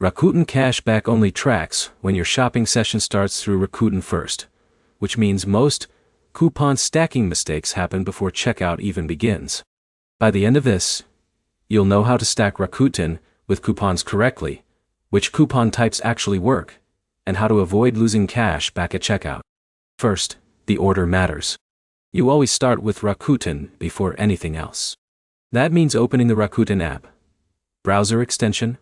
Rakuten Cashback only tracks when your shopping session starts through Rakuten first, which means most coupon stacking mistakes happen before checkout even begins. By the end of this, you'll know how to stack Rakuten with coupons correctly, which coupon types actually work, and how to avoid losing cash back at checkout. First, the order matters. You always start with Rakuten before anything else. That means opening the Rakuten app, browser extension,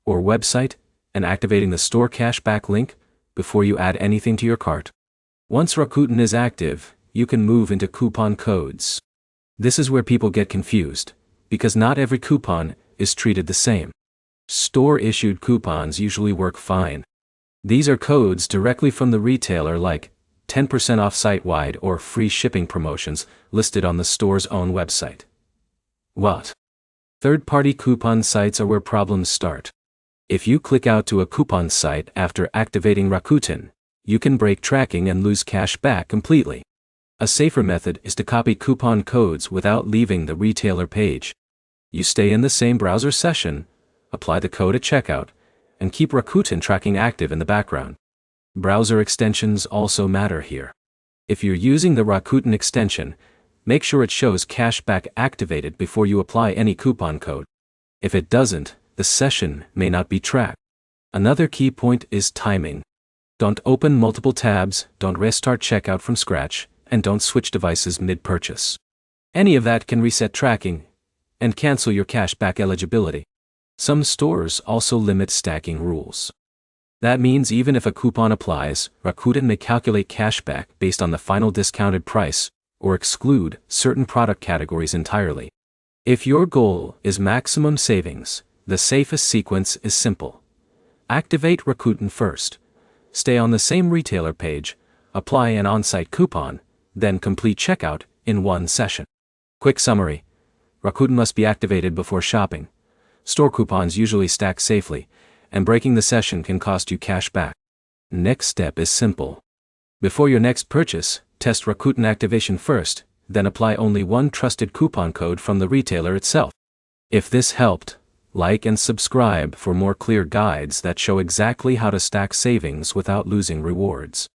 or website, and activating the Store Cashback link before you add anything to your cart. Once Rakuten is active, you can move into coupon codes. This is where people get confused, because not every coupon is treated the same. Store-issued coupons usually work fine. These are codes directly from the retailer, like 10% off site-wide or free shipping promotions listed on the store's own website. What? Third-party coupon sites are where problems start. If you click out to a coupon site after activating Rakuten, you can break tracking and lose cash back completely. A safer method is to copy coupon codes without leaving the retailer page. You stay in the same browser session, apply the code at checkout, and keep Rakuten tracking active in the background. Browser extensions also matter here. If you're using the Rakuten extension, make sure it shows cashback activated before you apply any coupon code. If it doesn't, the session may not be tracked. Another key point is timing. Don't open multiple tabs, don't restart checkout from scratch, and don't switch devices mid-purchase. Any of that can reset tracking and cancel your cashback eligibility. Some stores also limit stacking rules. That means even if a coupon applies, Rakuten may calculate cashback based on the final discounted price or exclude certain product categories entirely. If your goal is maximum savings, the safest sequence is simple. Activate Rakuten first. Stay on the same retailer page, apply an on-site coupon, then complete checkout in one session. Quick summary. Rakuten must be activated before shopping. Store coupons usually stack safely, and breaking the session can cost you cash back. Next step is simple. Before your next purchase, test Rakuten activation first, then apply only one trusted coupon code from the retailer itself. If this helped, like and subscribe for more clear guides that show exactly how to stack savings without losing rewards.